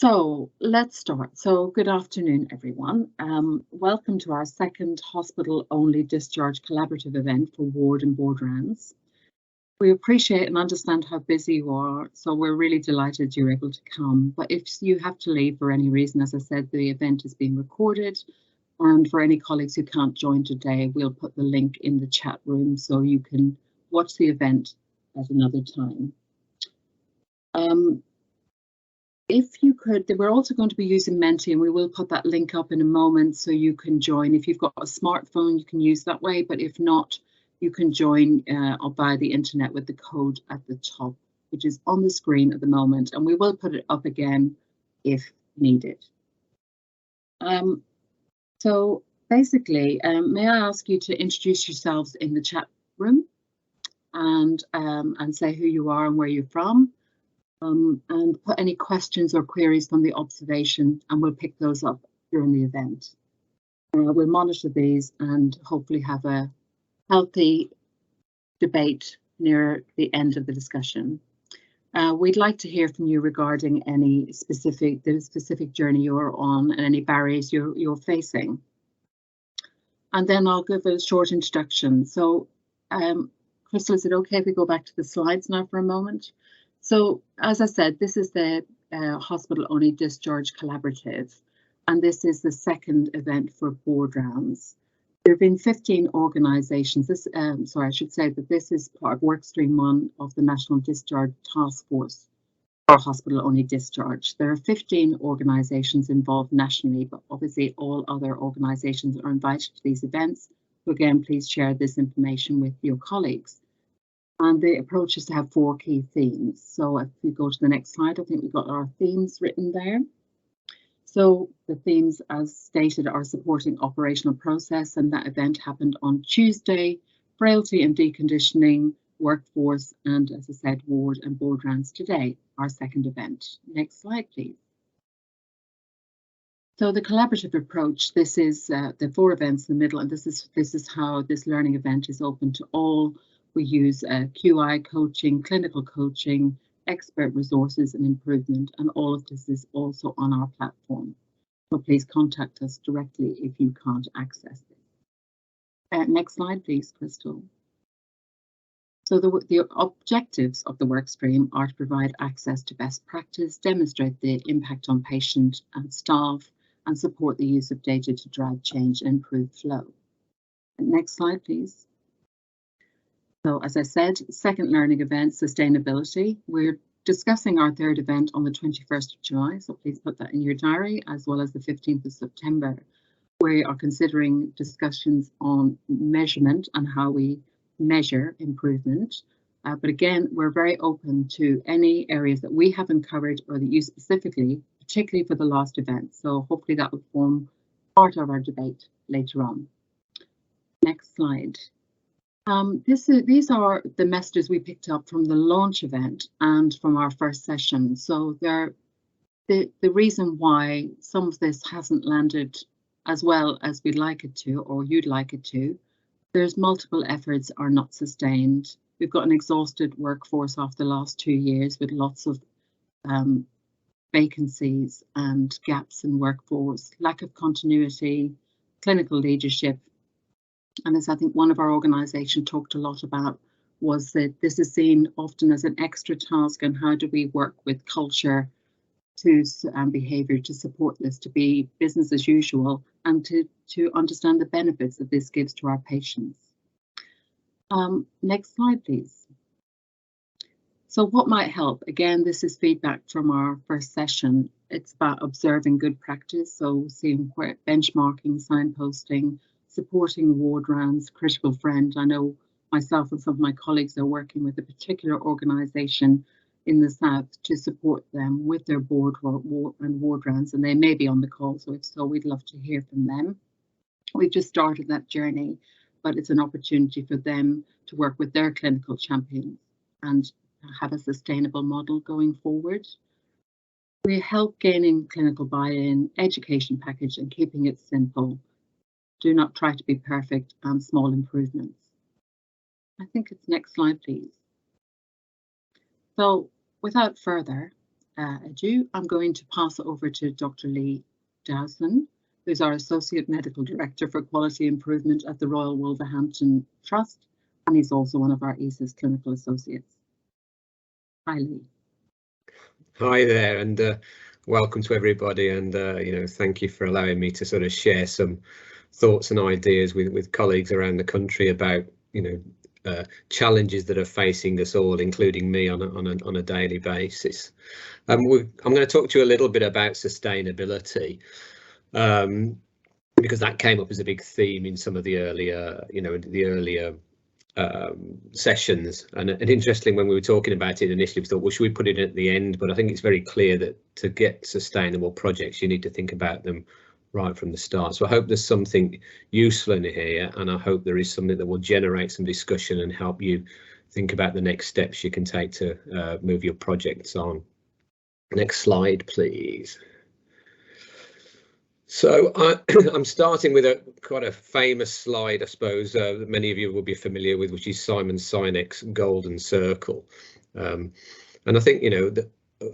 So let's start. So good afternoon, everyone. Welcome to our second hospital-only discharge collaborative event for ward and board rounds. We appreciate and understand how busy you are, so we're really delighted you're able to come. But if you have to leave for any reason, as I said, the event is being recorded. And for any colleagues who can't join today, we'll put the link in the chat room so you can watch the event at another time. If you could, we're also going to be using Menti, and we will put that link up in a moment so you can join. If you've got a smartphone, you can use that way, but if not, you can join via the internet with the code at the top, which is on the screen at the moment, and we will put it up again if needed. So basically, may I ask you to introduce yourselves in the chat room and say who you are and where you're from. And put any questions or queries from the observation, and we'll pick those up during the event. We'll monitor these and hopefully have a healthy debate near the end of the discussion. We'd like to hear from you regarding the specific journey you're on and any barriers you're facing. And then I'll give a short introduction. So, Crystal, is it okay if we go back to the slides now for a moment? So, as I said, this is the hospital-only discharge collaborative, and this is the second event for board rounds. There have been 15 organisations. I should say that this is part of Workstream 1 of the National Discharge Task Force for hospital-only discharge. There are 15 organisations involved nationally, but obviously all other organisations are invited to these events. So again, please share this information with your colleagues. And the approach is to have 4 key themes. So if we go to the next slide, I think we've got our themes written there. So the themes, as stated, are supporting operational process, and that event happened on Tuesday, frailty and deconditioning, workforce, and as I said, ward and board rounds today, our second event. Next slide, please. So the collaborative approach, this is the 4 events in the middle, and this is how this learning event is open to all. We use QI coaching, clinical coaching, expert resources and improvement, and all of this is also on our platform. So please contact us directly if you can't access it. Next slide, please, Crystal. So the objectives of the workstream are to provide access to best practice, demonstrate the impact on patient and staff, and support the use of data to drive change and improve flow. Next slide, please. So as I said, second learning event, sustainability. We're discussing our third event on the 21st of July, so please put that in your diary, as well as the 15th of September. We are considering discussions on measurement and how we measure improvement. But again, we're very open to any areas that we haven't covered or that you specifically, particularly for the last event. So hopefully that will form part of our debate later on. Next slide. These are the messages we picked up from the launch event and from our first session. So the reason why some of this hasn't landed as well as we'd like it to, or you'd like it to, there's multiple efforts are not sustained. We've got an exhausted workforce after the last 2 years with lots of vacancies and gaps in workforce, lack of continuity, clinical leadership. And as I think one of our organisation talked a lot about, was that this is seen often as an extra task, and how do we work with culture and behaviour to support this to be business as usual, and to understand the benefits that this gives to our patients. Next slide, please. So what might help? Again, this is feedback from our first session. It's about observing good practice, so seeing where benchmarking, signposting, supporting ward rounds, critical friend. I know myself and some of my colleagues are working with a particular organisation in the south to support them with their board and ward rounds, and they may be on the call, so if so, we'd love to hear from them. We've just started that journey, but it's an opportunity for them to work with their clinical champions and have a sustainable model going forward. We help gaining clinical buy-in, education package, and keeping it simple. Do not try to be perfect, and small improvements. I think it's next slide, please. So without further, Edu, I'm going to pass it over to Dr. Lee Dowson, who's our Associate Medical Director for Quality Improvement at the Royal Wolverhampton Trust, and he's also one of our ESIS clinical associates. Hi, Lee. Hi there, and welcome to everybody, and thank you for allowing me to sort of share some thoughts and ideas with colleagues around the country about challenges that are facing us all, including me on a daily basis. I'm going to talk to you a little bit about sustainability, because that came up as a big theme in some of the earlier sessions, and interesting, when we were talking about it initially, we thought, well, should we put it at the end? But I think it's very clear that to get sustainable projects, you need to think about them right from the start. So I hope there's something useful in here, and I hope there is something that will generate some discussion and help you think about the next steps you can take to move your projects on. Next slide, please. So I'm starting with quite a famous slide, I suppose, that many of you will be familiar with, which is Simon Sinek's Golden Circle. And I think,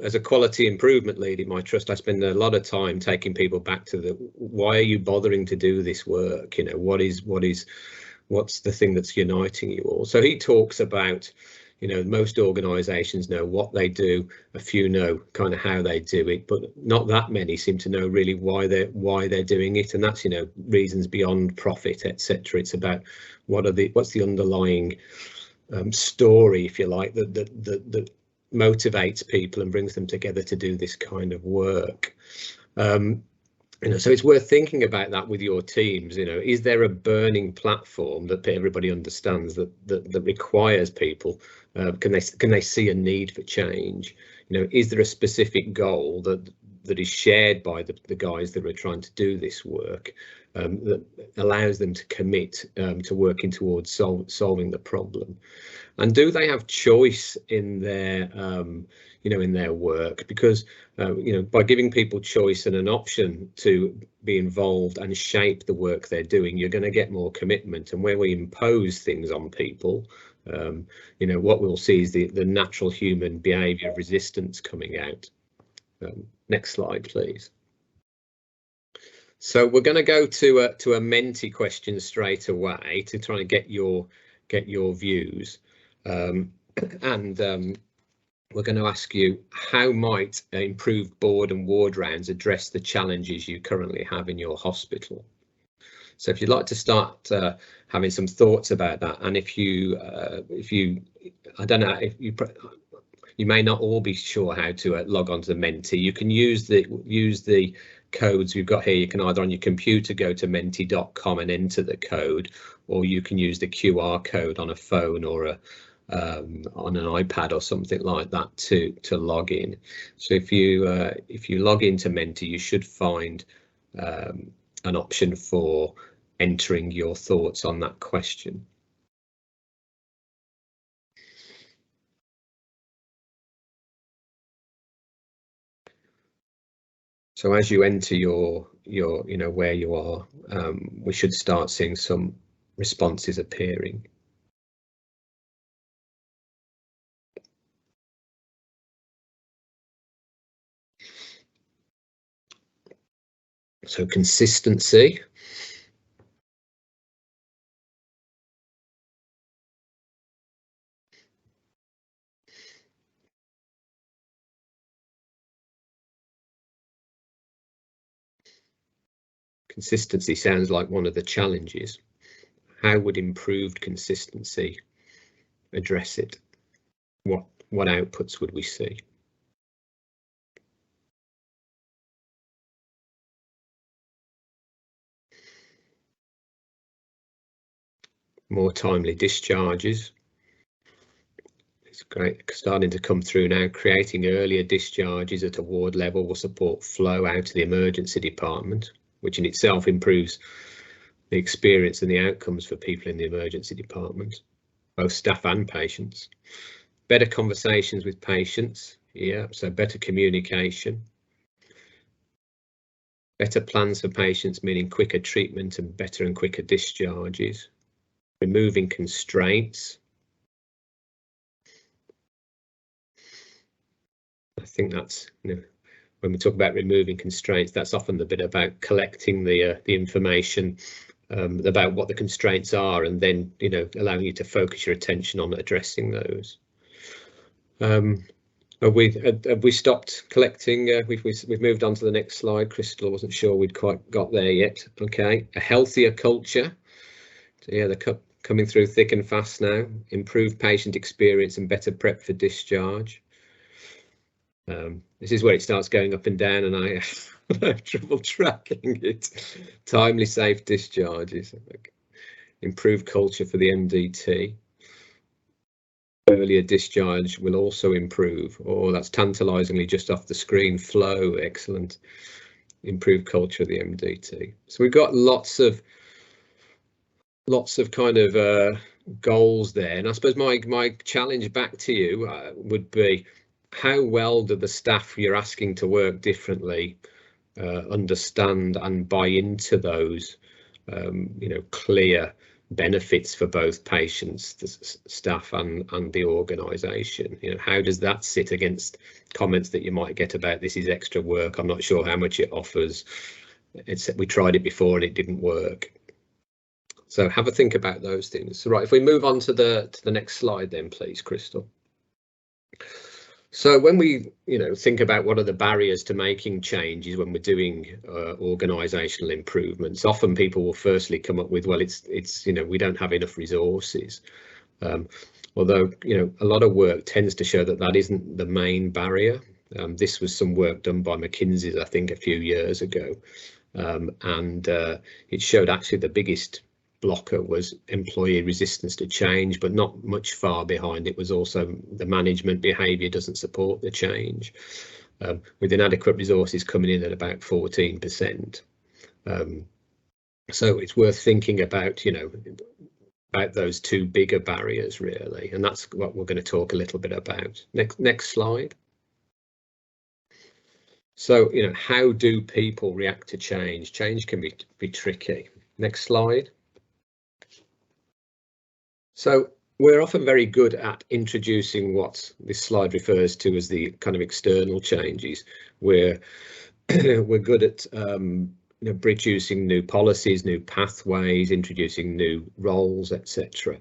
as a quality improvement lead in my trust, I spend a lot of time taking people back to why are you bothering to do this work? What's the thing that's uniting you all? So he talks about, most organisations know what they do, a few know kind of how they do it, but not that many seem to know really why they're doing it, and that's reasons beyond profit, etc. It's about what's the underlying story, if you like, that motivates people and brings them together to do this kind of work. So it's worth thinking about that with your teams. Is there a burning platform that everybody understands that requires people? Can they see a need for change? Is there a specific goal that is shared by the guys that are trying to do this work, that allows them to commit to working towards solving the problem? And do they have choice in their in their work? Because by giving people choice and an option to be involved and shape the work they're doing, you're going to get more commitment. And when we impose things on people, what we'll see is the natural human behaviour of resistance coming out. Next slide, please. So we're going to go to a Menti question straight away to try and get your views, and we're going to ask you, how might improved board and ward rounds address the challenges you currently have in your hospital? So if you'd like to start having some thoughts about that, and if you I don't know, if you may not all be sure how to log on to the Menti. You can use the codes we've got here. You can either on your computer go to menti.com and enter the code, or you can use the QR code on a phone or on an iPad or something like that to log in. So if you log into Menti, you should find an option for entering your thoughts on that question. So as you enter your where you are, we should start seeing some responses appearing. So consistency. Consistency sounds like one of the challenges. How would improved consistency address it? What outputs would we see? More timely discharges. It's great, starting to come through now. Creating earlier discharges at a ward level will support flow out to the emergency department, which in itself improves the experience and the outcomes for people in the emergency department, both staff and patients. Better conversations with patients, so better communication. Better plans for patients, meaning quicker treatment and better and quicker discharges. Removing constraints. I think that's, you know, when we talk about removing constraints, that's often the bit about collecting the information about what the constraints are, and then, you know, allowing you to focus your attention on addressing those. Have we stopped collecting? We've moved on to the next slide. Crystal, wasn't sure we'd quite got there yet. Okay, a healthier culture. So yeah, they're coming through thick and fast now. Improved patient experience and better prep for discharge. This is where it starts going up and down, and I have trouble tracking it. Timely, safe discharges. Improved culture for the MDT. Earlier discharge will also improve. Oh, that's tantalizingly just off the screen. Flow, excellent. Improved culture of the MDT. So we've got lots of kind of goals there, and I suppose my challenge back to you would be, how well do the staff you're asking to work differently understand and buy into those you know, clear benefits for both patients, the staff and the organisation? You know, how does that sit against comments that you might get about this is extra work, I'm not sure how much it offers, we tried it before and it didn't work? So have a think about those things. So, right, if we move on to the next slide then, please, Crystal. So when we, you know, think about what are the barriers to making changes when we're doing organisational improvements, often people will firstly come up with, well, it's you know, we don't have enough resources. Although, you know, a lot of work tends to show that that isn't the main barrier. This was some work done by McKinsey, I think, a few years ago, and it showed actually the biggest blocker was employee resistance to change, but not much far behind it was also the management behaviour doesn't support the change, with inadequate resources coming in at about 14%. So it's worth thinking about, you know, about those two bigger barriers really, and that's what we're going to talk a little bit about. Next slide. So, you know, how do people react to change? Change can be tricky. Next slide. So we're often very good at introducing what this slide refers to as the kind of external changes, where we're good at you know, producing new policies, new pathways, introducing new roles, etc.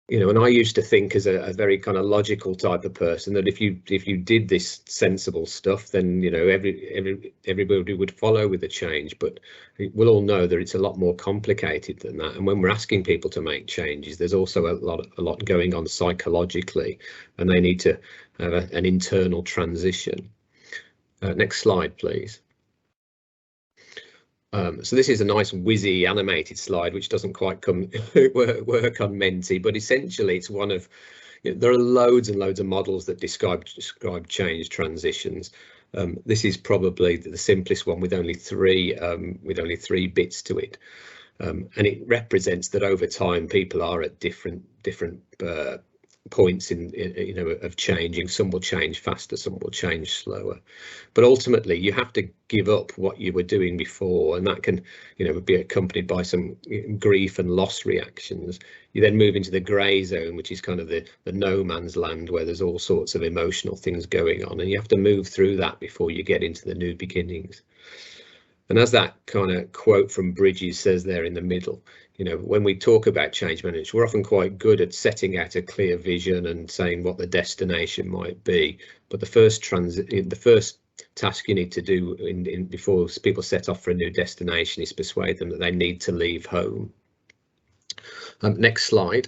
You know, and I used to think as a very kind of logical type of person that if you did this sensible stuff, then, you know, everybody would follow with the change. But we'll all know that it's a lot more complicated than that. And when we're asking people to make changes, there's also a lot going on psychologically, and they need to have an internal transition. Next slide, please. So this is a nice whizzy animated slide, which doesn't quite work on Menti, but essentially it's one of, you know, there are loads and loads of models that describe change transitions. This is probably the simplest one with only three bits to it, and it represents that over time people are at different points in you know, of changing. Some will change faster, some will change slower, but ultimately you have to give up what you were doing before, and that can, you know, be accompanied by some grief and loss reactions. You then move into the grey zone, which is kind of the no man's land, where there's all sorts of emotional things going on, and you have to move through that before you get into the new beginnings. And as that kind of quote from Bridges says there in the middle, you know, when we talk about change management, we're often quite good at setting out a clear vision and saying what the destination might be. But the first task you need to do before people set off for a new destination is persuade them that they need to leave home. Next slide.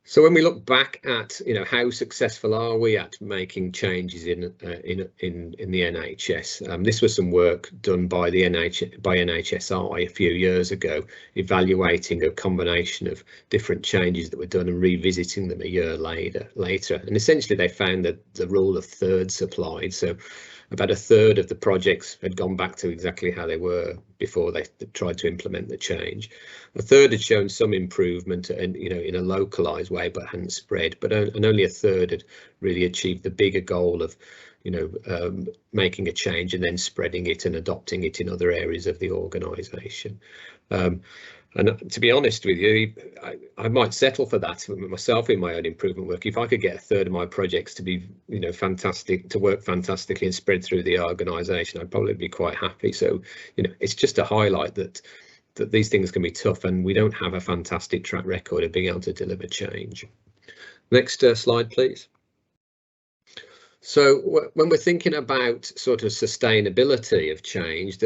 So when we look back at, you know, how successful are we at making changes in the NHS? This was some work done by NHSI a few years ago, evaluating a combination of different changes that were done and revisiting them a year later. And essentially they found that the rule of thirds applied. So about a third of the projects had gone back to exactly how they were before they tried to implement the change. A third had shown some improvement, and, you know, in a localized way, but hadn't spread. And only a third had really achieved the bigger goal of, you know, making a change and then spreading it and adopting it in other areas of the organisation. And to be honest with you, I might settle for that myself in my own improvement work. If I could get a third of my projects to be, fantastic, to work fantastically and spread through the organisation, I'd probably be quite happy. So, it's just to highlight that these things can be tough, and we don't have a fantastic track record of being able to deliver change. Next slide, please. So when we're thinking about sort of sustainability of change,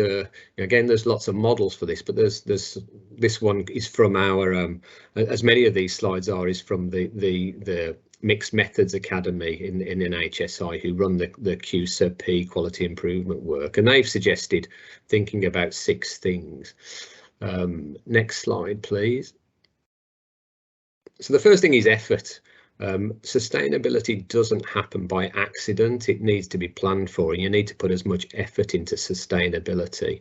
again, there's lots of models for this, but there's this one is from our, as many of these slides are, is from the Mixed Methods Academy in NHSI, who run the QSP quality improvement work, and they've suggested thinking about 6 things. Next slide, please. So the first thing is effort. Sustainability doesn't happen by accident. It needs to be planned for, and you need to put as much effort into sustainability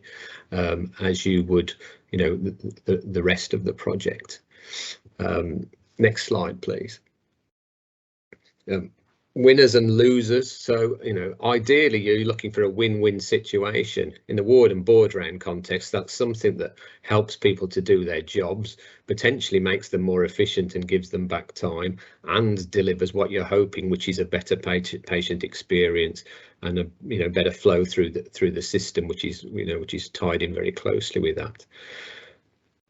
as you would, the rest of the project. Next slide, please. Winners and losers. So, ideally you're looking for a win-win situation. In the ward and board round context, that's something that helps people to do their jobs, potentially makes them more efficient and gives them back time, and delivers what you're hoping, which is a better patient experience and a better flow through the system, which is tied in very closely with that.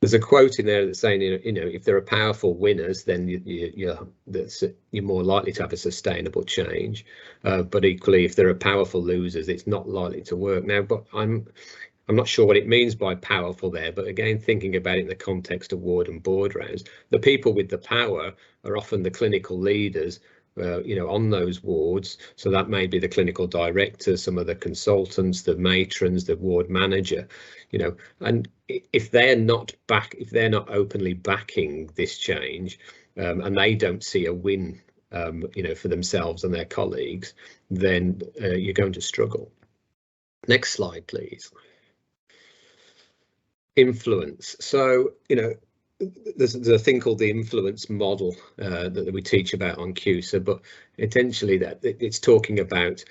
There's a quote in there that's saying, if there are powerful winners, then you're more likely to have a sustainable change. But equally, if there are powerful losers, it's not likely to work. Now, but I'm not sure what it means by powerful there. But again, thinking about it in the context of ward and board rounds, the people with the power are often the clinical leaders, on those wards. So that may be the clinical director, some of the consultants, the matrons, the ward manager, and if they're not openly backing this change, and they don't see a win, for themselves and their colleagues, then you're going to struggle. Next slide, please. Influence. So, there's a thing called the influence model that we teach about on QSA, but essentially that it's talking about,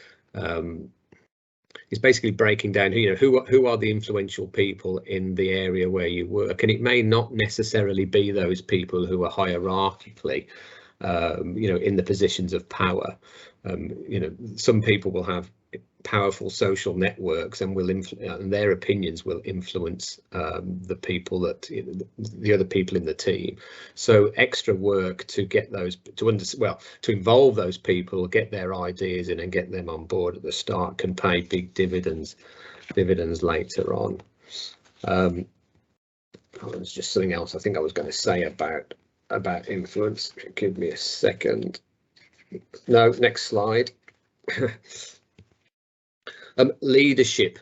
it's basically breaking down who are the influential people in the area where you work, and it may not necessarily be those people who are hierarchically in the positions of power. Some people will have powerful social networks and and their opinions will influence the people the other people in the team. So extra work to get those to involve those people, get their ideas in and get them on board at the start can pay big dividends later on. There's just something else I think I was going to say about influence. Give me a second. No, next slide. Leadership.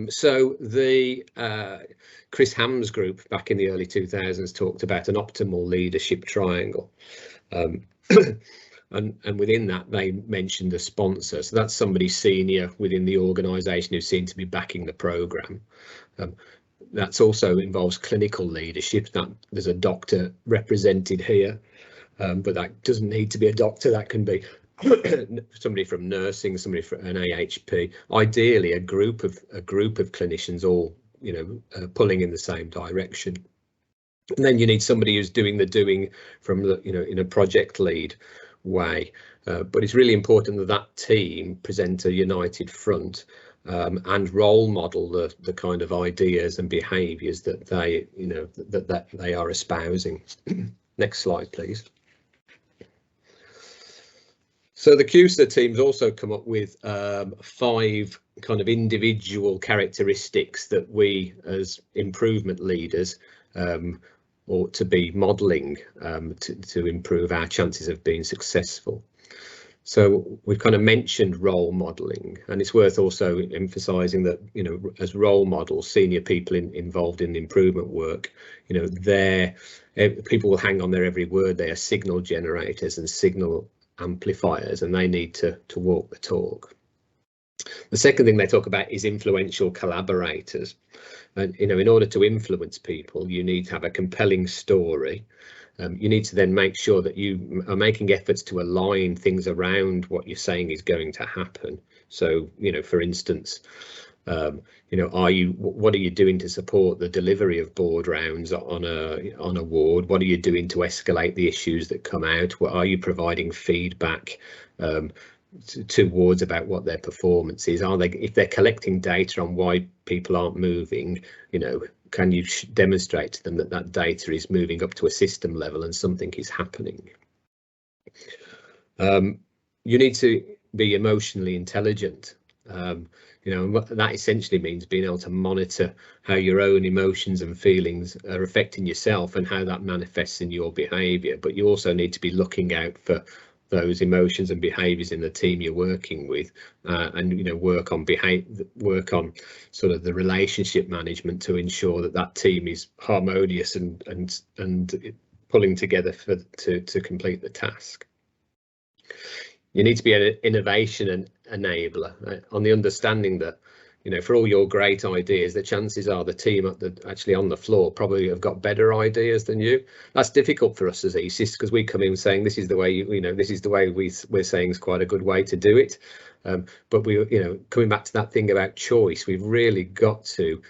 So the Chris Ham's group back in the early 2000s talked about an optimal leadership triangle, and within that they mentioned a sponsor. So that's somebody senior within the organisation who seemed to be backing the programme. That's also involves clinical leadership. That there's a doctor represented here, but that doesn't need to be a doctor. That can be somebody from nursing, somebody from an AHP, ideally a group of clinicians all pulling in the same direction. And then you need somebody who's doing the doing from the in a project lead way, but it's really important that team present a united front and role model the kind of ideas and behaviours that they that they are espousing. Next slide, please. So the QSA team's also come up with 5 kind of individual characteristics that we as improvement leaders ought to be modelling to improve our chances of being successful. So we've kind of mentioned role modelling, and it's worth also emphasising that as role models, senior people involved in improvement work, people will hang on their every word. They are signal generators and signal amplifiers, and they need to walk the talk. The second thing they talk about is influential collaborators, and in order to influence people you need to have a compelling story. You need to then make sure that you are making efforts to align things around what you're saying is going to happen. So for instance, You know, what are you doing to support the delivery of board rounds on a ward? What are you doing to escalate the issues that come out? What are you providing feedback to wards about what their performance is? Are they, if they're collecting data on why people aren't moving, you know, can you demonstrate to them that that data is moving up to a system level and something is happening? You need to be emotionally intelligent. You know, and what that essentially means being able to monitor how your own emotions and feelings are affecting yourself and how that manifests in your behaviour. But you also need to be looking out for those emotions and behaviours in the team you're working with, and you know, work on sort of the relationship management to ensure that that team is harmonious and pulling together to complete the task. You need to be an innovation enabler, on the understanding that, you know, for all your great ideas, the chances are the team actually on the floor probably have got better ideas than you. That's difficult for us as ESIS because we come in saying this is the way, you know, this is the way we're saying is quite a good way to do it. But we, you know, coming back to that thing about choice, we've really got to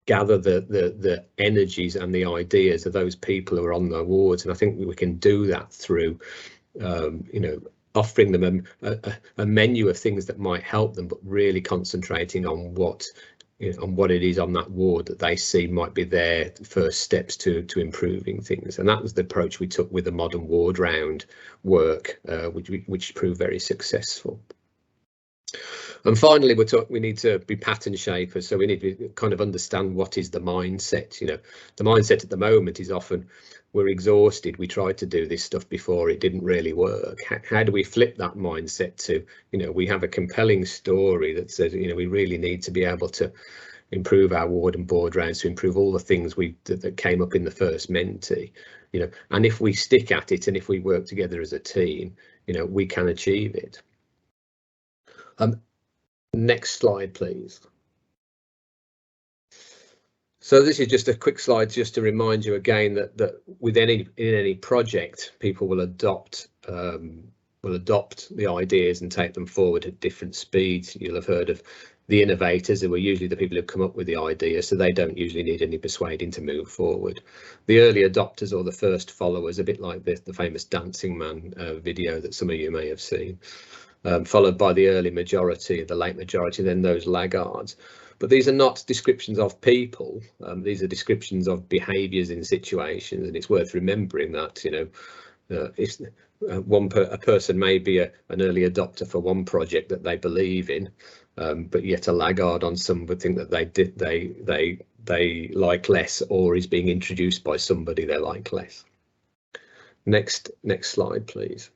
gather the energies and the ideas of those people who are on the wards, and I think we can do that through you know, offering them a menu of things that might help them, but really concentrating on what, you know, on what it is on that ward that they see might be their first steps to improving things. And that was the approach we took with the modern ward round work, which proved very successful. And finally, we need to be pattern shapers. So we need to kind of understand what is the mindset. You know, the mindset at the moment is often we're exhausted. We tried to do this stuff before, it didn't really work. How do we flip that mindset to, you know, we have a compelling story that says, you know, we really need to be able to improve our ward and board rounds, to improve all the things that came up in the first Menti, you know, and if we stick at it and if we work together as a team, you know, we can achieve it. Next slide, please. So this is just a quick slide just to remind you again that with in any project, people will adopt the ideas and take them forward at different speeds. You'll have heard of the innovators, who are usually the people who come up with the idea, so they don't usually need any persuading to move forward. The early adopters or the first followers, a bit like the famous Dancing Man video that some of you may have seen. Followed by the early majority, the late majority, then those laggards. But these are not descriptions of people. These are descriptions of behaviours in situations, and it's worth remembering that, you know, if a person may be an early adopter for one project that they believe in, but yet a laggard on something that they like less, or is being introduced by somebody they like less. Next slide, please.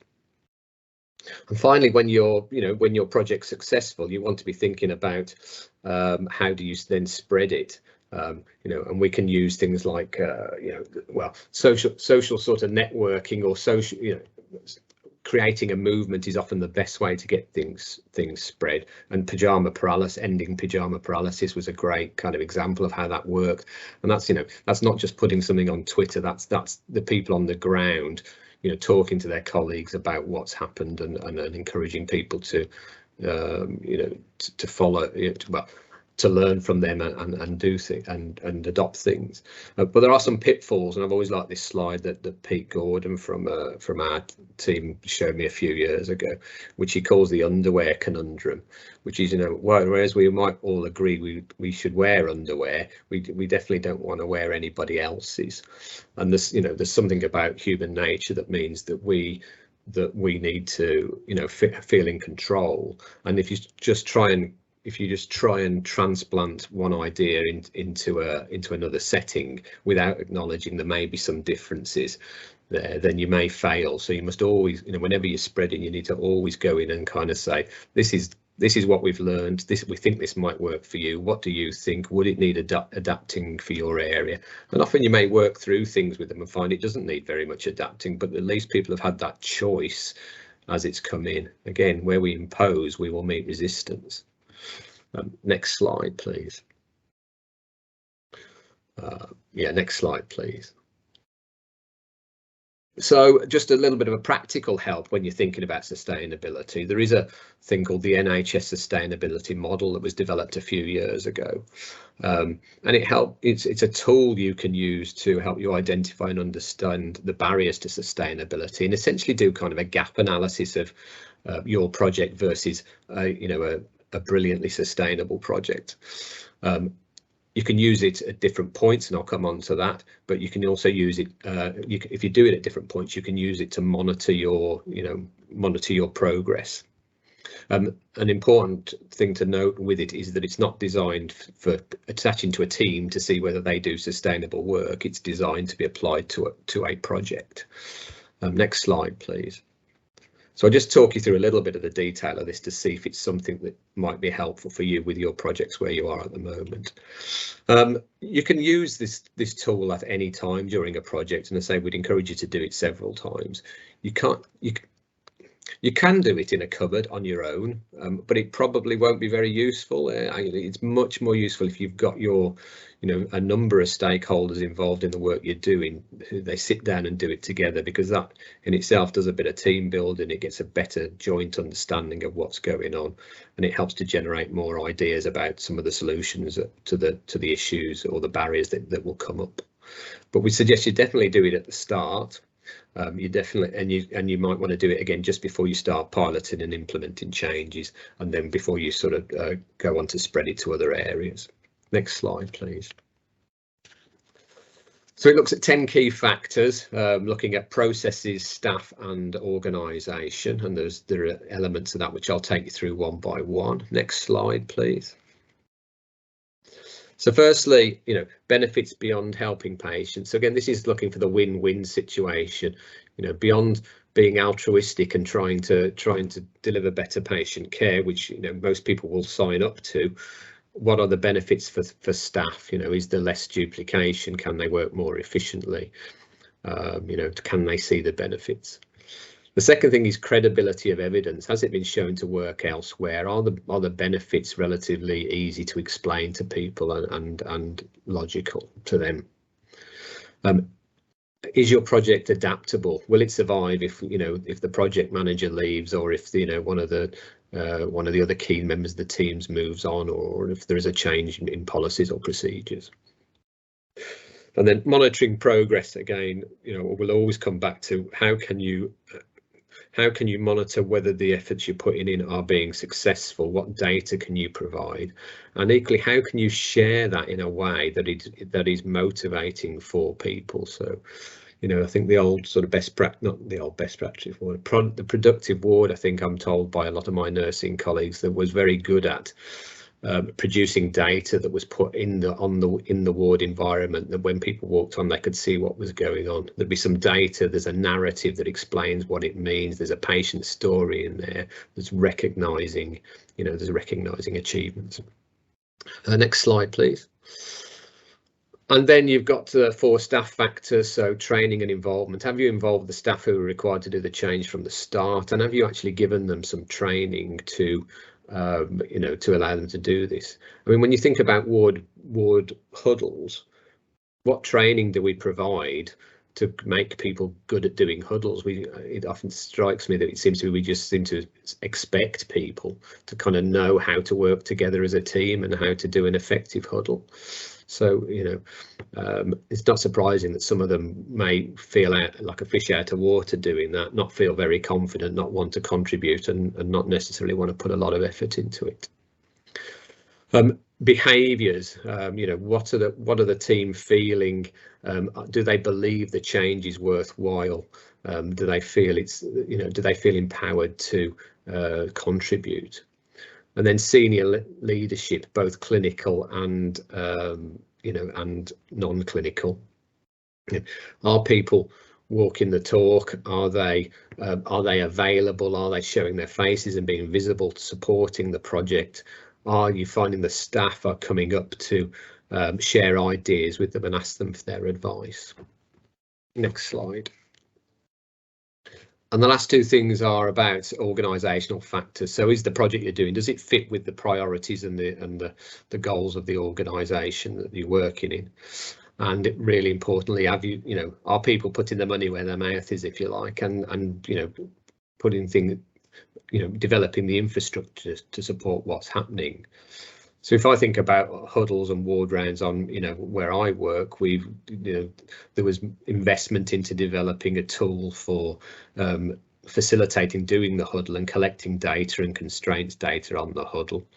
And finally, when your project's successful, you want to be thinking about how do you then spread it, you know, and we can use things like you know, well, social sort of networking, or social, you know, creating a movement is often the best way to get things spread. And pajama paralysis, ending pajama paralysis, was a great kind of example of how that worked. And that's, you know, that's not just putting something on Twitter, that's the people on the ground, you know, talking to their colleagues about what's happened and encouraging people to, you know, to follow, you know, to learn from them and do things and adopt things. But there are some pitfalls, and I've always liked this slide that Pete Gordon from our team showed me a few years ago, which he calls the underwear conundrum, which is, you know, whereas we might all agree we should wear underwear, we definitely don't want to wear anybody else's. And this, you know, there's something about human nature that means that we need to, you know, feel in control. And if you just try and transplant one idea into another setting without acknowledging there may be some differences there, then you may fail. So you must always, you know, whenever you're spreading, you need to always go in and kind of say, this is what we've learned, we think this might work for you, what do you think, would it need adapting for your area? And often you may work through things with them and find it doesn't need very much adapting, but at least people have had that choice as it's come in. Again, where we impose, we will meet resistance. Next slide, please. Yeah, next slide, please. So just a little bit of a practical help when you're thinking about sustainability. There is a thing called the NHS Sustainability Model that was developed a few years ago. And it's a tool you can use to help you identify and understand the barriers to sustainability and essentially do kind of a gap analysis of your project versus a brilliantly sustainable project. You can use it at different points, and I'll come on to that, but you can also use it if you do it at different points, you can use it to monitor your progress. An important thing to note with it is that it's not designed for attaching to a team to see whether they do sustainable work. It's designed to be applied to a project. Next slide, please. So I'll just talk you through a little bit of the detail of this to see if it's something that might be helpful for you with your projects where you are at the moment. You can use this tool at any time during a project, and I say we'd encourage you to do it several times. You can do it in a cupboard on your own, but it probably won't be very useful. It's much more useful if you've got a number of stakeholders involved in the work you're doing, who they sit down and do it together, because that in itself does a bit of team building. It gets a better joint understanding of what's going on, and it helps to generate more ideas about some of the solutions to the issues or the barriers that will come up. But we suggest you definitely do it at the start. You might want to do it again just before you start piloting and implementing changes, and then before you sort of go on to spread it to other areas. Next slide, please. So it looks at 10 key factors, looking at processes, staff and organisation, and there are elements of that which I'll take you through one by one. Next slide, please. So firstly, benefits beyond helping patients. So again, this is looking for the win-win situation, beyond being altruistic and trying to deliver better patient care, which most people will sign up to. What are the benefits for staff? Is there less duplication? Can they work more efficiently? Can they see the benefits? The second thing is credibility of evidence. Has it been shown to work elsewhere? Are the benefits relatively easy to explain to people and logical to them? Is your project adaptable? Will it survive if the project manager leaves, or if one of the other key members of the teams moves on, or if there is a change in policies or procedures? And then monitoring progress again, we'll always come back to how can you monitor whether the efforts you're putting in are being successful? What data can you provide? And equally, how can you share that in a way that is motivating for people? So, I think the old sort of the productive ward, I think I'm told by a lot of my nursing colleagues, that was very good at producing data that was put in the ward environment, that when people walked on, they could see what was going on. There'd be some data, there's a narrative that explains what it means, there's a patient story in there, there's recognizing achievements. Next slide, please. And then you've got 4 staff factors, so training and involvement. Have you involved the staff who are required to do the change from the start, and have you actually given them some training to allow them to do this? I mean, when you think about ward huddles, what training do we provide to make people good at doing huddles? It often strikes me that it seems to be we just seem to expect people to kind of know how to work together as a team and how to do an effective huddle. So, it's not surprising that some of them may feel like a fish out of water doing that, not feel very confident, not want to contribute, and not necessarily want to put a lot of effort into it. Behaviours, what are the team feeling? Do they believe the change is worthwhile? Do they feel empowered to contribute? And then senior leadership, both clinical and and non-clinical. Are people walking the talk? Are they available? Are they showing their faces and being visible, supporting the project? Are you finding the staff are coming up to share ideas with them and ask them for their advice? Next slide. And the last 2 things are about organisational factors. So is the project you're doing, does it fit with the priorities and the goals of the organisation that you're working in? And really importantly, are people putting their money where their mouth is, if you like, and putting things, developing the infrastructure to support what's happening. So if I think about huddles and ward rounds on, where I work, there was investment into developing a tool for facilitating doing the huddle and collecting data and constraints data on the huddle.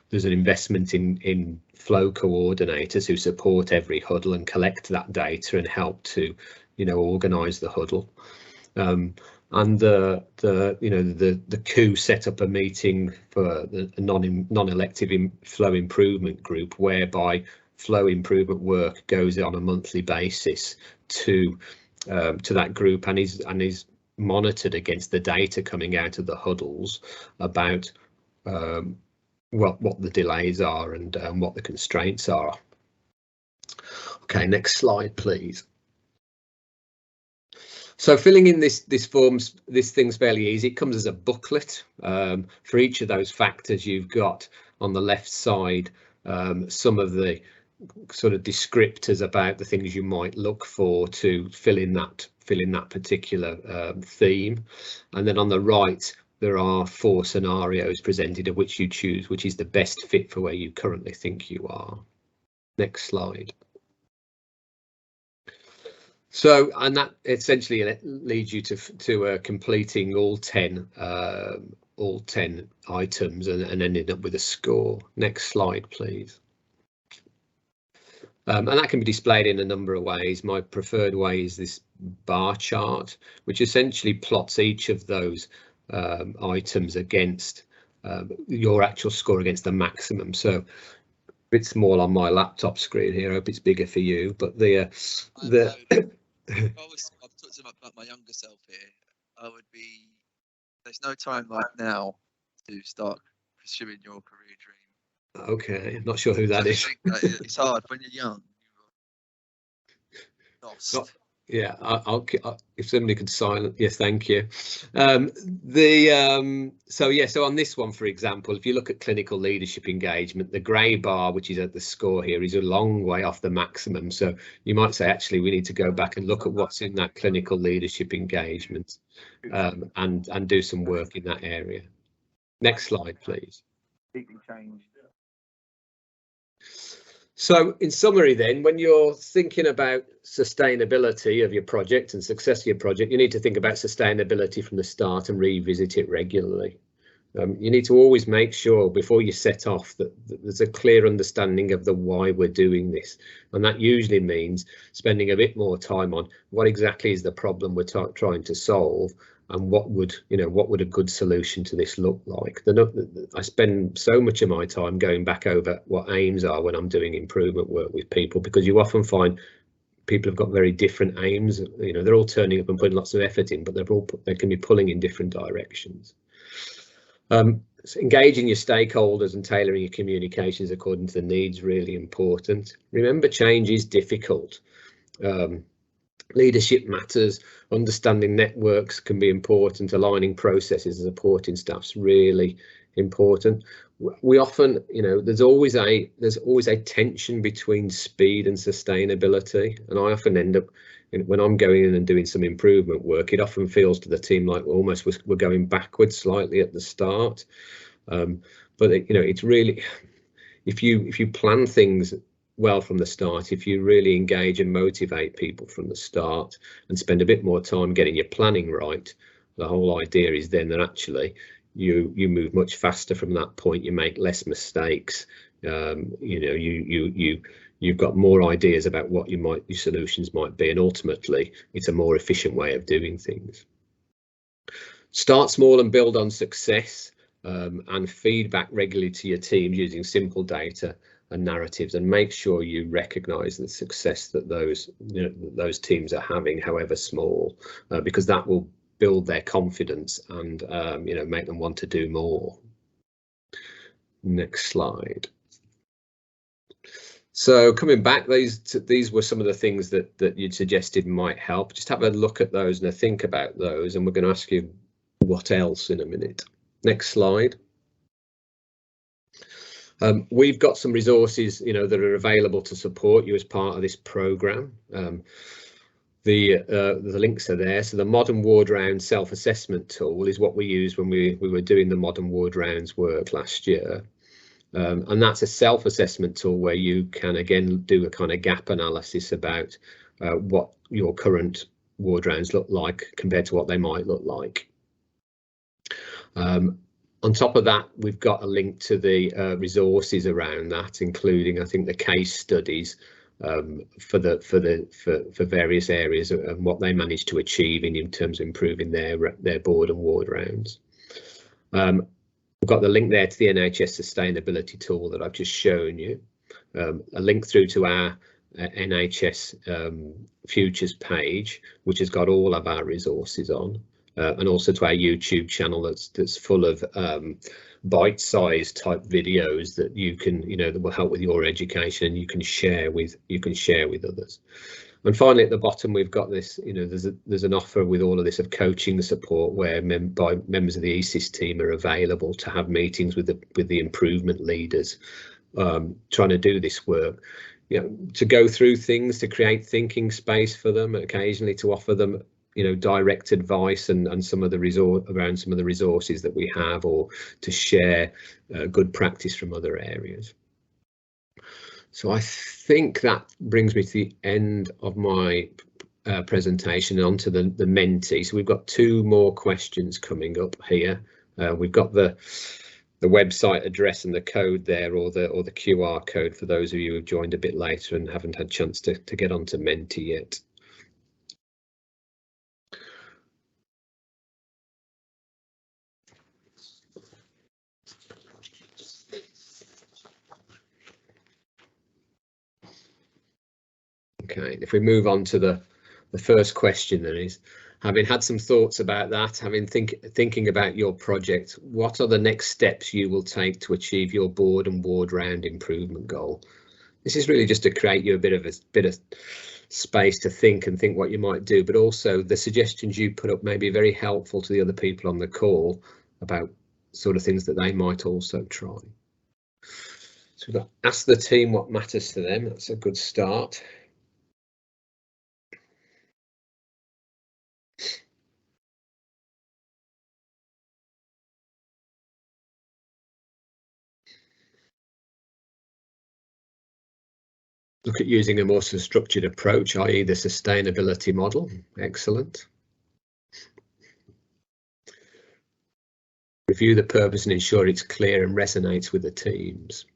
There's an investment in flow coordinators who support every huddle and collect that data and help to, organise the huddle. And the coup set up a meeting for the non-elective flow improvement group, whereby flow improvement work goes on a monthly basis to that group and is monitored against the data coming out of the huddles about what the delays are and what the constraints are. Okay, next slide, please. So filling in this thing's fairly easy. It comes as a booklet. For each of those factors, you've got on the left side some of the sort of descriptors about the things you might look for to fill in that particular theme, and then on the right there are 4 scenarios presented of which you choose which is the best fit for where you currently think you are. Next slide. So, and that essentially leads you to completing all 10 items and ending up with a score. Next slide, please. And that can be displayed in a number of ways. My preferred way is this bar chart, which essentially plots each of those items against your actual score against the maximum. So a bit small on my laptop screen here. I hope it's bigger for you. But I've talked about my younger self here. There's no time like now to start pursuing your career dream. Okay, I'm not sure who that is. It's hard when you're young. You're lost. Yeah, I'll if somebody could silence. Yes, thank you. So on this one, for example, if you look at clinical leadership engagement, the grey bar, which is at the score here, is a long way off the maximum. So you might say, actually, we need to go back and look at what's in that clinical leadership engagement and do some work in that area. Next slide, please. So in summary then, when you're thinking about sustainability of your project and success of your project, you need to think about sustainability from the start and revisit it regularly. You need to always make sure before you set off that there's a clear understanding of the why we're doing this. And that usually means spending a bit more time on what exactly is the problem we're trying to solve and what would a good solution to this look like. I spend so much of my time going back over what aims are when I'm doing improvement work with people, because you often find people have got very different aims. They're all turning up and putting lots of effort in, but they can be pulling in different directions. So engaging your stakeholders and tailoring your communications according to the needs really important. Remember, change is difficult. Leadership matters. Understanding networks can be important. Aligning processes and supporting staff's really important. We often, there's always a tension between speed and sustainability, and I often end up, when I'm going in and doing some improvement work, it often feels to the team like almost we're going backwards slightly at the start. But it's really, if you plan things well from the start, if you really engage and motivate people from the start and spend a bit more time getting your planning right, the whole idea is then that actually you move much faster from that point. You make less mistakes. You've got more ideas about what your solutions might be, and ultimately it's a more efficient way of doing things. Start small and build on success, and feedback regularly to your teams using simple data and narratives, and make sure you recognise the success that those teams are having, however small, because that will build their confidence and make them want to do more. Next slide. So coming back, these were some of the things that you'd suggested might help. Just have a look at those and a think about those, and we're going to ask you what else in a minute. Next slide. We've got some resources, you know, that are available to support you as part of this programme. The links are there. So the Modern Ward Round self-assessment tool is what we used when we were doing the Modern Ward Rounds work last year. And that's a self-assessment tool where you can again do a kind of gap analysis about what your current ward rounds look like compared to what they might look like. On top of that, we've got a link to the resources around that, including I think the case studies for various areas and what they managed to achieve in terms of improving their board and ward rounds. We've got the link there to the NHS Sustainability tool that I've just shown you, a link through to our NHS Futures page, which has got all of our resources on, and also to our YouTube channel that's full of bite-sized type videos that you can, you know, that will help with your education and you can share with others. And finally, at the bottom, we've got this, you know, there's an offer with all of this of coaching support where members of the ESIS team are available to have meetings with the improvement leaders trying to do this work, you know, to go through things, to create thinking space for them, occasionally to offer them, you know, direct advice and some of the resources that we have, or to share good practice from other areas. So I think that brings me to the end of my presentation, onto the Menti. So we've got two more questions coming up here. We've got the website address and the code there, or the QR code for those of you who've joined a bit later and haven't had a chance to get onto Menti yet. Okay, if we move on to the first question, then, is, having had some thoughts about that, having thinking about your project, what are the next steps you will take to achieve your board and ward round improvement goal? This is really just to create you a bit of space to think what you might do, but also the suggestions you put up may be very helpful to the other people on the call about sort of things that they might also try. So we've got ask the team what matters to them. That's a good start. Look at using a more structured approach, i.e. the sustainability model. Excellent. Review the purpose and ensure it's clear and resonates with the teams.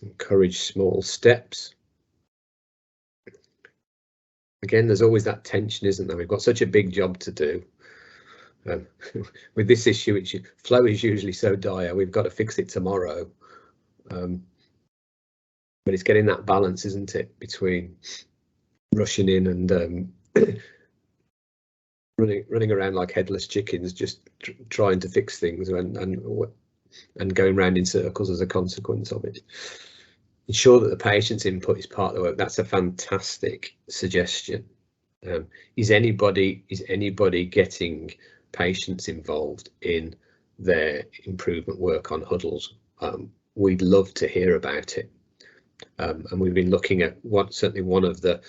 Encourage small steps. Again, there's always that tension, isn't there? We've got such a big job to do. With this issue, flow is usually so dire, we've got to fix it tomorrow. But it's getting that balance, isn't it, between rushing in and running around like headless chickens, just trying to fix things and going round in circles as a consequence of it. Ensure that the patient's input is part of the work. That's a fantastic suggestion. Is anybody getting patients involved in their improvement work on huddles? We'd love to hear about it. And we've been looking at certainly one of the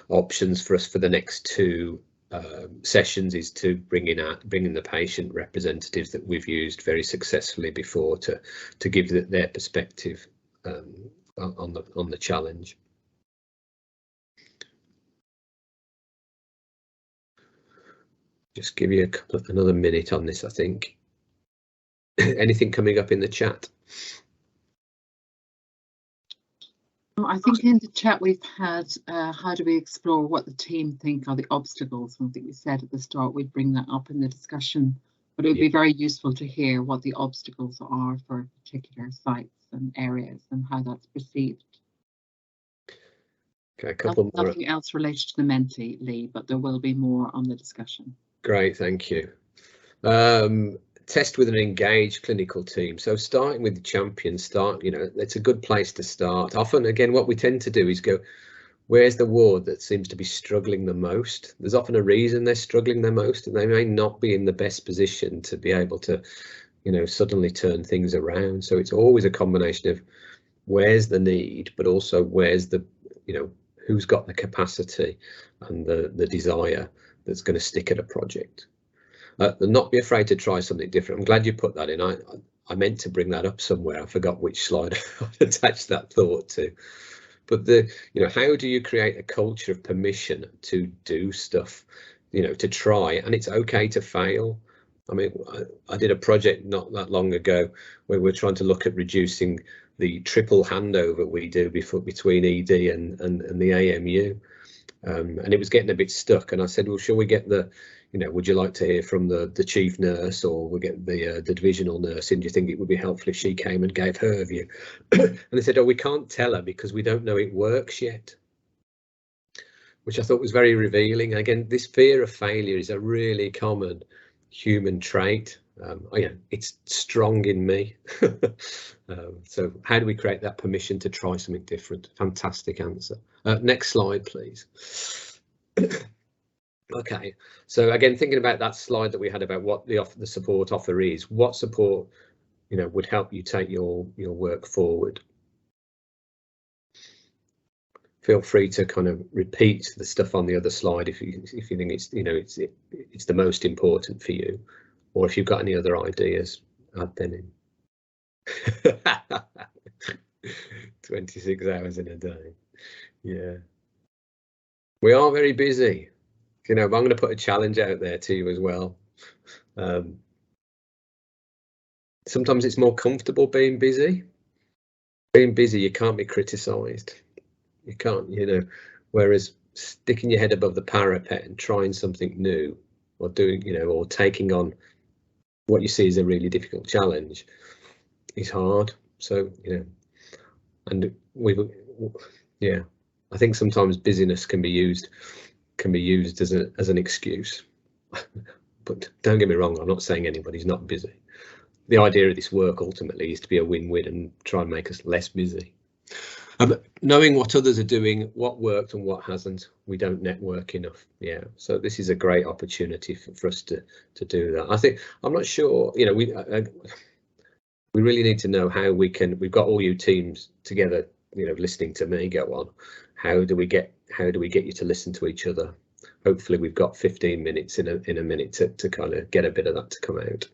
options for us for the next two sessions is to bring in the patient representatives that we've used very successfully before to give their perspective on the challenge. Just give you another minute on this, I think. Anything coming up in the chat? I think in the chat we've had how do we explore what the team think are the obstacles, and I think we said at the start we'd bring that up in the discussion, but it would be very useful to hear what the obstacles are for particular sites and areas and how that's perceived. Okay, a couple more. Nothing else related to the Menti, Lee, but there will be more on the discussion. Great, thank you. Test with an engaged clinical team. So starting with the champions, it's a good place to start. Often, again, what we tend to do is go, where's the ward that seems to be struggling the most? There's often a reason they're struggling the most, and they may not be in the best position to be able to, suddenly turn things around. So it's always a combination of where's the need, but also where's the, who's got the capacity and the desire that's going to stick at a project. Not be afraid to try something different. I'm glad you put that in. I meant to bring that up somewhere. I forgot which slide I attached that thought to. But how do you create a culture of permission to do stuff, to try, and it's okay to fail. I mean, I did a project not that long ago where we're trying to look at reducing the triple handover we do between ED and the AMU, and it was getting a bit stuck. And I said, well, shall we get the, would you like to hear from the chief nurse, or we'll get the divisional nurse in? Do you think it would be helpful if she came and gave her view? And they said, oh, we can't tell her because we don't know it works yet, which I thought was very revealing. Again, this fear of failure is a really common human trait. It's strong in me. So how do we create that permission to try something different? Fantastic answer. Next slide, please. Okay, so again, thinking about that slide that we had about what the support offer is, what support would help you take your work forward. Feel free to kind of repeat the stuff on the other slide if you think it's the most important for you, or if you've got any other ideas, add them in. 26 hours in a day. Yeah, we are very busy. But I'm going to put a challenge out there to you as well. Sometimes it's more comfortable being busy. Being busy, you can't be criticised. You can't, whereas sticking your head above the parapet and trying something new, or doing, or taking on what you see as a really difficult challenge is hard. So, and I think sometimes busyness can be used as an excuse. But don't get me wrong, I'm not saying anybody's not busy. The idea of this work ultimately is to be a win-win and try and make us less busy. Knowing what others are doing, what worked and what hasn't, we don't network enough. Yeah, so this is a great opportunity for us to do that. I'm not sure, we really need to know how we can. We've got all you teams together, listening to me go on. How do we get you to listen to each other? Hopefully we've got 15 minutes in a minute to kind of get a bit of that to come out.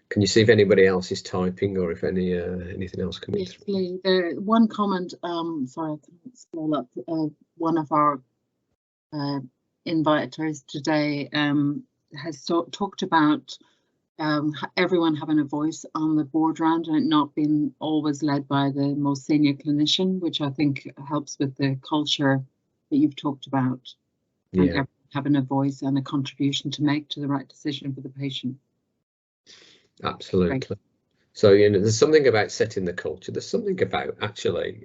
Can you see if anybody else is typing, or if anything else coming through? Please. There one comment. Sorry, I can't scroll up. One of our inviters today has talked about everyone having a voice on the board round and it not being always led by the most senior clinician, which I think helps with the culture that you've talked about. Yeah. And everyone having a voice and a contribution to make to the right decision for the patient. Absolutely. Right. So there's something about setting the culture. There's something about actually.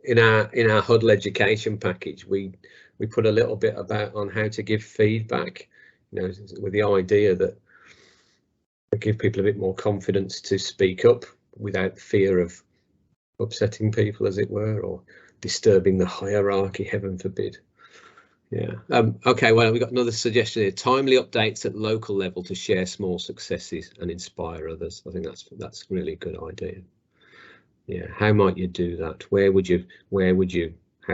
In our huddle education package, we put a little bit about on how to give feedback. With the idea that we give people a bit more confidence to speak up without fear of upsetting people, as it were, or disturbing the hierarchy. Heaven forbid. Yeah. Okay. Well, we've got another suggestion here: timely updates at local level to share small successes and inspire others. I think that's really a good idea. Yeah. How might you do that? How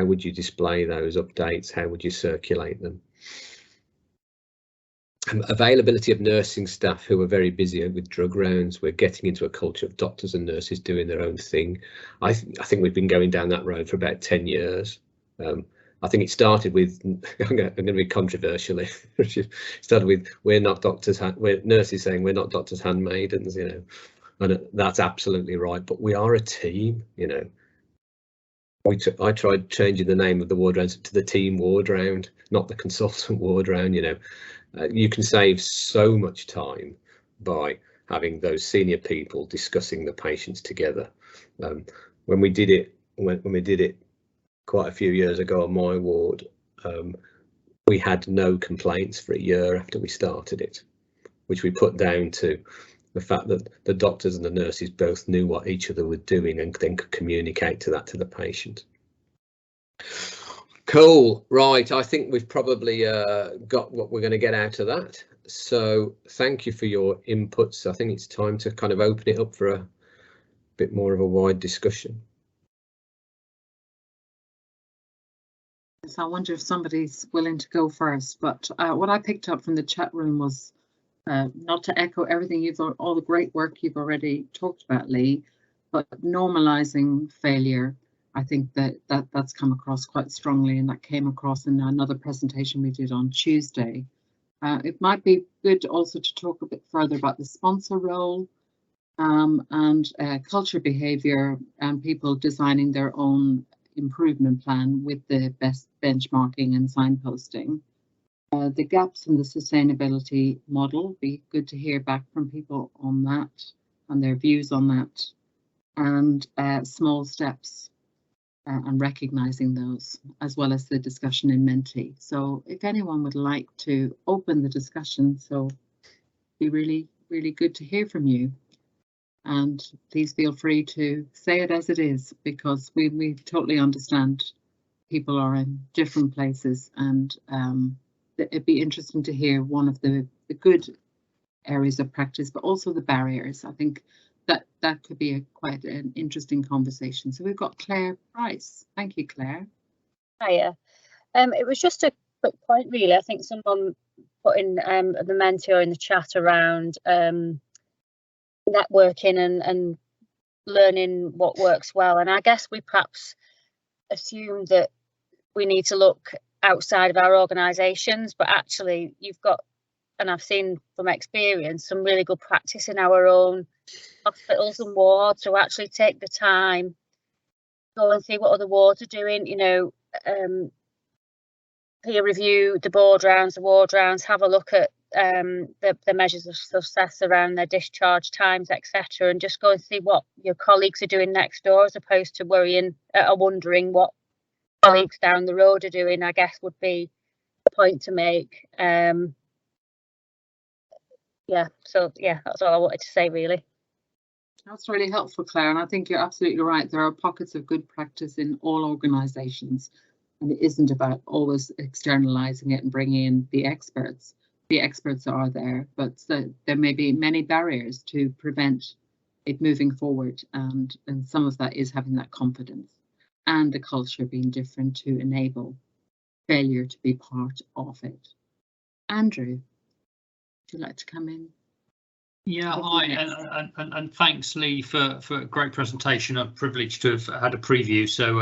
would you display those updates? How would you circulate them? Availability of nursing staff who are very busy with drug rounds. We're getting into a culture of doctors and nurses doing their own thing. I think we've been going down that road for about 10 years. I think it started with, I'm going to be controversial. It started with we're nurses saying we're not doctors' handmaidens, and that's absolutely right. But we are a team, I tried changing the name of the ward round to the team ward round, not the consultant ward round. You can save so much time by having those senior people discussing the patients together. When we did it quite a few years ago on my ward, we had no complaints for a year after we started it, which we put down to the fact that the doctors and the nurses both knew what each other were doing and then could communicate to the patient. Cool, right, I think we've probably got what we're going to get out of that. So thank you for your inputs. I think it's time to kind of open it up for a bit more of a wide discussion. So I wonder if somebody's willing to go first, but what I picked up from the chat room was not to echo everything all the great work you've already talked about, Lee, but normalizing failure. I think that's come across quite strongly, and that came across in another presentation we did on Tuesday. It might be good also to talk a bit further about the sponsor role and culture behaviour and people designing their own improvement plan with the best benchmarking and signposting. The gaps in the sustainability model, be good to hear back from people on that and their views on that, and small steps and recognising those, as well as the discussion in Menti. So if anyone would like to open the discussion, so it'd be really good to hear from you. And please feel free to say it as it is, because we totally understand people are in different places, and it'd be interesting to hear one of the good areas of practice, but also the barriers. I think that could be quite an interesting conversation. So we've got Claire Price. Thank you, Claire. Hiya. It was just a quick point, really. I think someone put in the mentor in the chat around networking and learning what works well. And I guess we perhaps assume that we need to look outside of our organisations, but actually you've got, and I've seen from experience, some really good practice in our own hospitals and wards. So actually take the time, go and see what other wards are doing, you know, peer review the board rounds, the ward rounds, have a look at the measures of success around their discharge times, etc., and just go and see what your colleagues are doing next door, as opposed to worrying or wondering what colleagues down the road are doing, I guess would be the point to make. Yeah, so yeah, that's all I wanted to say, really. That's really helpful, Claire, and I think you're absolutely right. There are pockets of good practice in all organisations, and it isn't about always externalising it and bringing in the experts. The experts are there, but there may be many barriers to prevent it moving forward, and some of that is having that confidence and the culture being different to enable failure to be part of it. Andrew, would you like to come in? Yeah, hi, and thanks, Lee, for a great presentation. I'm privileged to have had a preview, so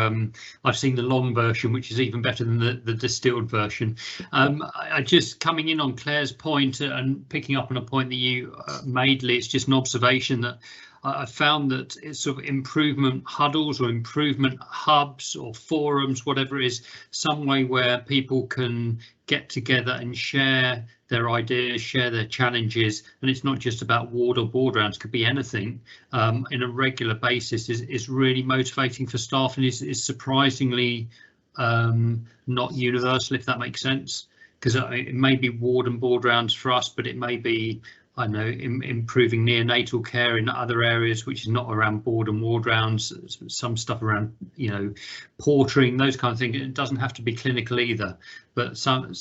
I've seen the long version, which is even better than the distilled version. I just coming in on Claire's point and picking up on a point that you made, Lee. It's just an observation that I found that it's sort of improvement huddles or improvement hubs or forums, whatever it is, some way where people can get together and share their ideas, share their challenges, and it's not just about ward or board rounds, could be anything, in a regular basis is really motivating for staff, and is surprisingly not universal, if that makes sense, because it may be ward and board rounds for us, but it may be, I know, improving neonatal care in other areas, which is not around board and ward rounds, some stuff around, you know, portering, those kind of things. It doesn't have to be clinical either, but some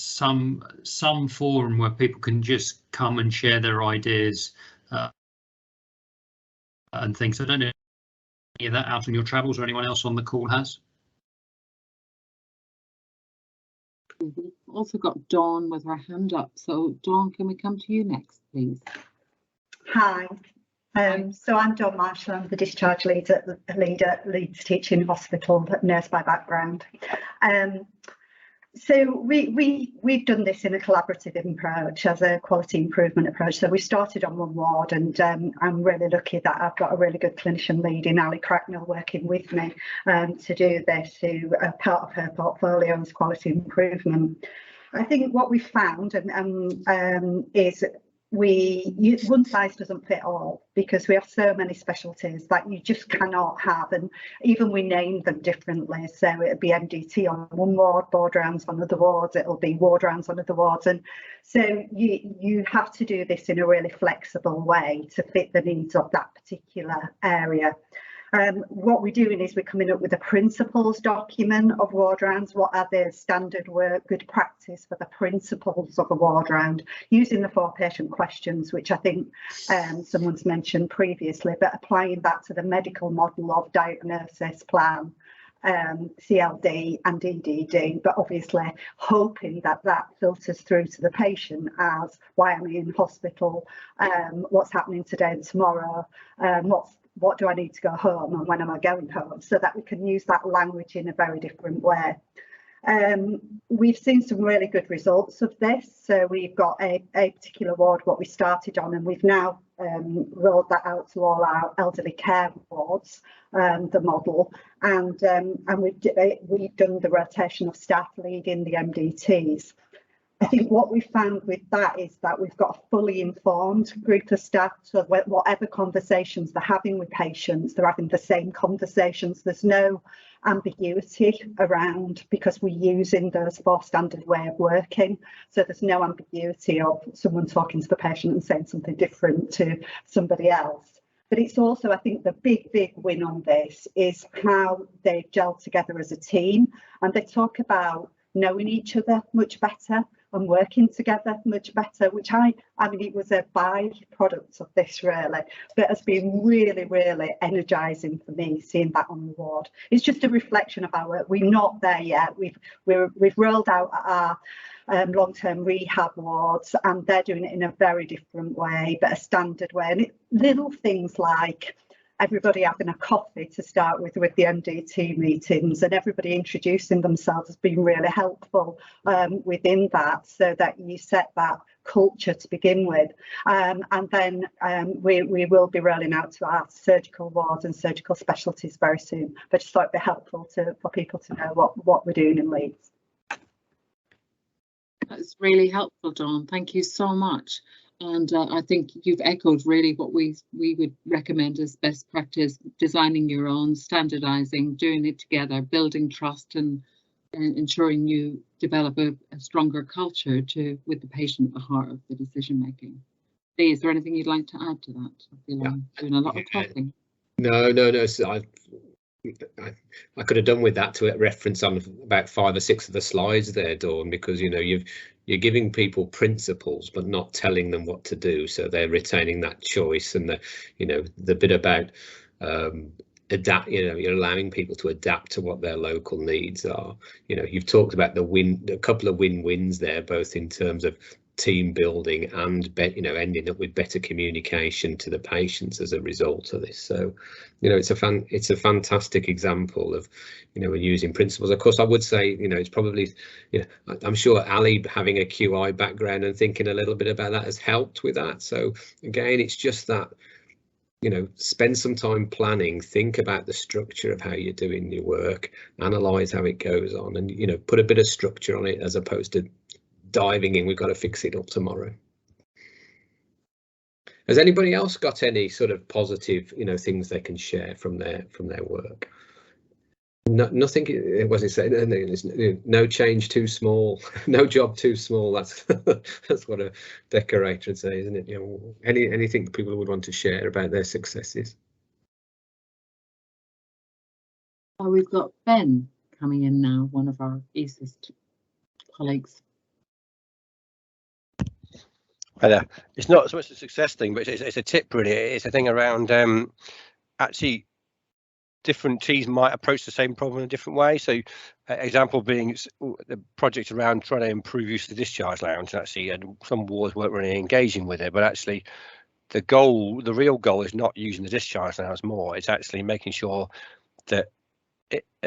forum where people can just come and share their ideas and things. I don't know any of that out on your travels, or anyone else on the call has. We've also got Dawn with her hand up. So Dawn, can we come to you next, please? Hi. So I'm Dawn Marshall. I'm the discharge leader at Leeds Teaching Hospital, nurse by background. So we've done this in a collaborative approach, as a quality improvement approach. So we started on one ward, and I'm really lucky that I've got a really good clinician lead in Ali Cracknell working with me to do this, who part of her portfolio is quality improvement. I think what we found is one size doesn't fit all, because we have so many specialties that you just cannot have, and even we name them differently. So it'll be MDT on one ward, board rounds on other wards, it'll be ward rounds on other wards, and so you have to do this in a really flexible way to fit the needs of that particular area. What we're doing is we're coming up with a principles document of ward rounds. What are the standard work, good practice for the principles of a ward round, using the 4 patient questions, which I think someone's mentioned previously, but applying that to the medical model of diagnosis, plan, CLD and EDD, but obviously hoping that that filters through to the patient as why am I in hospital, what's happening today and tomorrow, what do I need to go home and when am I going home, so that we can use that language in a very different way. We've seen some really good results of this. So we've got a particular ward what we started on, and we've now rolled that out to all our elderly care wards, the model, and we've done the rotation of staff leading the MDTs. I think what we found with that is that we've got a fully informed group of staff, so whatever conversations they're having with patients, they're having the same conversations. There's no ambiguity around, because we're using those 4 standard way of working, so there's no ambiguity of someone talking to the patient and saying something different to somebody else. But it's also, I think, the big win on this is how they've gelled together as a team, and they talk about knowing each other much better and working together much better, which I mean, it was a byproduct of this really, but has been really energizing for me, seeing that on the ward. It's just a reflection of our work. We're not there yet. We've rolled out our long-term rehab wards, and they're doing it in a very different way, but a standard way. And little things like everybody having a coffee to start with the MDT meetings, and everybody introducing themselves has been really helpful within that, so that you set that culture to begin with. And then we will be rolling out to our surgical wards and surgical specialties very soon, but just thought it'd be helpful for people to know what we're doing in Leeds. That's really helpful, Dawn. Thank you so much. And I think you've echoed really what we would recommend as best practice: designing your own, standardising, doing it together, building trust, and ensuring you develop a stronger culture with the patient at the heart of the decision making. Lee, is there anything you'd like to add to that? I feel I'm doing a lot of talking. No. So I could have done with that to reference on about 5 or 6 of the slides there, Dawn, because you're giving people principles but not telling them what to do, so they're retaining that choice, and the bit about adapt, you're allowing people to adapt to what their local needs are. You've talked about a couple of win-wins there, both in terms of team building and ending up with better communication to the patients as a result of this. So it's a fantastic example of using principles. Of course, I would say it's probably I'm sure Ali having a QI background and thinking a little bit about that has helped with that. So again, it's just that spend some time planning, think about the structure of how you're doing your work, analyze how it goes on, and put a bit of structure on it, as opposed to diving in, we've got to fix it up tomorrow. Has anybody else got any sort of positive things they can share from their work? Nothing. It wasn't saying no change too small, no job too small. That's what a decorator would say, isn't it? Anything people would want to share about their successes. Oh, we've got Ben coming in now, one of our easiest colleagues. It's not so much a success thing, but it's a tip really. It's a thing around actually different teams might approach the same problem in a different way. So example being the project around trying to improve use of the discharge lounge, and some wards weren't really engaging with it, but actually the real goal is not using the discharge lounge more. It's actually making sure that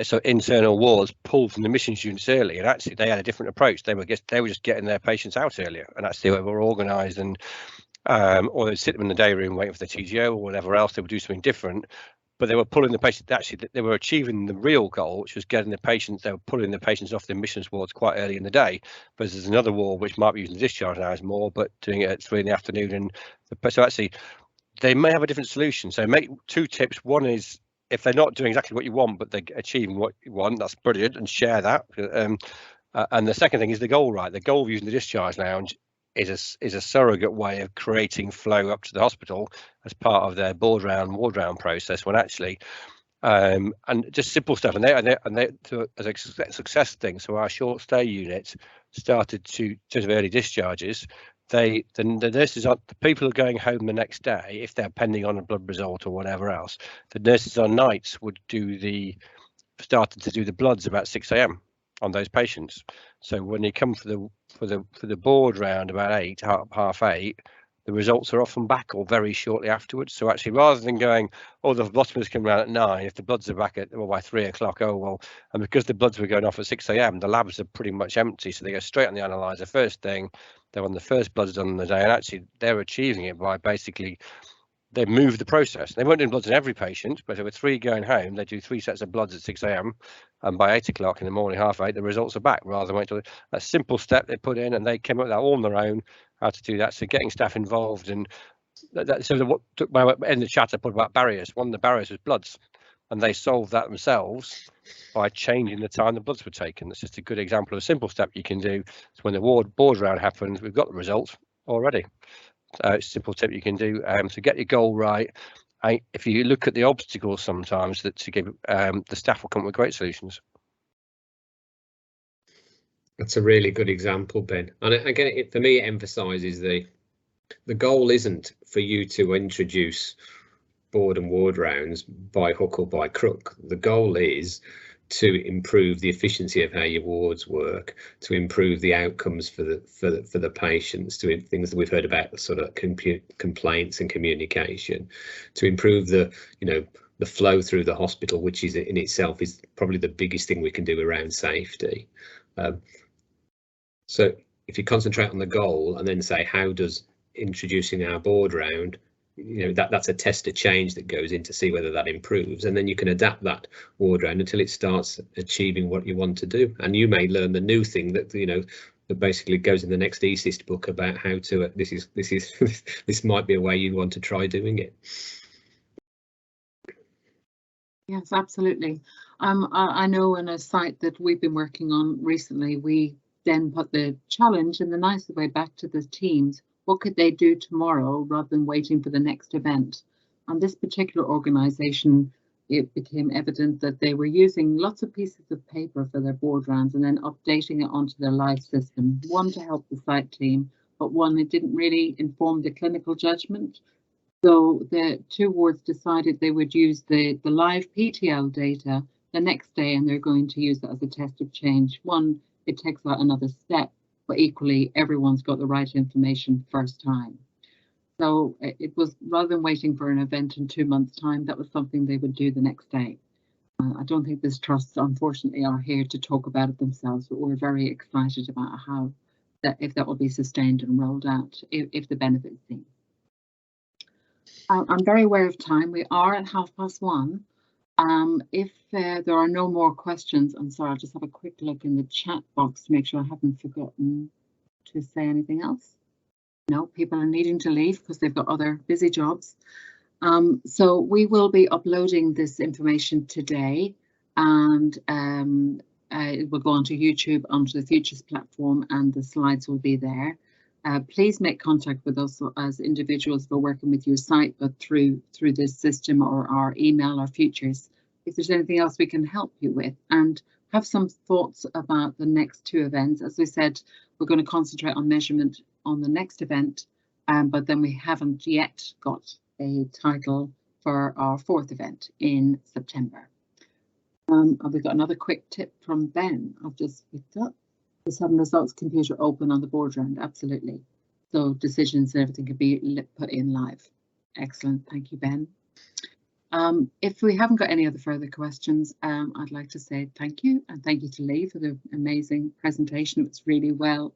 so internal wards pull from the admissions units early, and actually they had a different approach. They were just getting their patients out earlier, and actually they were organised, and or they'd sit them in the day room waiting for the TGO or whatever else. They would do something different, but they were pulling the patient. Actually, they were achieving the real goal, which was getting the patients. They were pulling the patients off the admissions wards quite early in the day. But there's another ward which might be using the discharge hours more, but doing it at 3 in the afternoon. And so actually, they may have a different solution. So make 2 tips. One is, if they're not doing exactly what you want, but they're achieving what you want, that's brilliant, and share that. And the second thing is the goal, right? The goal of using the discharge lounge is a surrogate way of creating flow up to the hospital as part of their ward round process, when actually and just simple stuff, and they as a success thing. So our short stay units started to, in terms of early discharges, the nurses the people are going home the next day, if they're pending on a blood result or whatever else, the nurses on nights would started to do the bloods about 6 a.m. on those patients. So when you come for the board round about 8, half 8, the results are often back or very shortly afterwards. So actually, rather than going, oh, the phlebotomists come around at 9, if the bloods are back by 3 o'clock, oh well, and because the bloods were going off at 6 a.m, the labs are pretty much empty, so they go straight on the analyzer first thing. They're on the first bloods done in the day, and actually they're achieving it by basically, they move the process. They weren't doing bloods in every patient, but there were 3 going home. They do 3 sets of bloods at 6 a.m. and by 8 o'clock in the morning, half 8, the results are back, rather than wait till a simple step they put in, and they came up with that all on their own, how to do that. So getting staff involved, and what took my in the chat I put about barriers. One of the barriers was bloods, and they solved that themselves by changing the time the bloods were taken. That's just a good example of a simple step you can do. So when the board round happens, we've got the results already. It's a simple tip you can do to get your goal right. If you look at the obstacles sometimes, that to give the staff will come up with great solutions. That's a really good example, Ben. And again, for me, it emphasises the goal isn't for you to introduce board and ward rounds by hook or by crook. The goal is to improve the efficiency of how your wards work, to improve the outcomes for the patients, to things that we've heard about, sort of complaints and communication, to improve the flow through the hospital, which is in itself is probably the biggest thing we can do around safety. So if you concentrate on the goal and then say, how does introducing our board round, that's a test of change that goes in to see whether that improves, and then you can adapt that ward round until it starts achieving what you want to do. And you may learn the new thing that that basically goes in the next ESIST book about how to this might be a way you want to try doing it. Yes, absolutely. I know in a site that we've been working on recently, we then put the challenge in the nicest way back to the teams. What could they do tomorrow rather than waiting for the next event? On this particular organisation, it became evident that they were using lots of pieces of paper for their board rounds and then updating it onto their live system. One to help the site team, but one that didn't really inform the clinical judgment. So the 2 wards decided they would use the live PTL data the next day, and they're going to use that as a test of change. One, it takes out another step, but equally everyone's got the right information first time. So it was, rather than waiting for an event in 2 months' time, that was something they would do the next day. I don't think this trust, unfortunately, are here to talk about it themselves, but we're very excited about how if that will be sustained and rolled out, if the benefits seen. I'm very aware of time. We are at 1:30. If there are no more questions, I'm sorry, I'll just have a quick look in the chat box to make sure I haven't forgotten to say anything else. No, people are needing to leave because they've got other busy jobs. So we will be uploading this information today, and it will go onto YouTube, onto the Futures platform, and the slides will be there. Please make contact with us as individuals who are working with your site, but through this system or our email or Futures, if there's anything else we can help you with, and have some thoughts about the next 2 events. As we said, we're going to concentrate on measurement on the next event, but then we haven't yet got a title for our 4th event in September. We've got another quick tip from Ben. I've just picked up. Just having results computer open on the board round, absolutely. So decisions and everything could be put in live. Excellent, thank you, Ben. If we haven't got any other further questions, I'd like to say thank you, and thank you to Lee for the amazing presentation. It was really well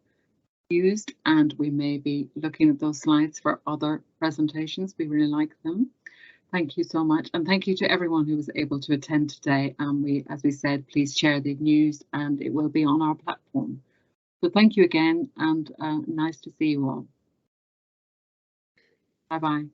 used, and we may be looking at those slides for other presentations. We really like them. Thank you so much, and thank you to everyone who was able to attend today. As we said, please share the news, and it will be on our platform. So thank you again, and nice to see you all. Bye bye.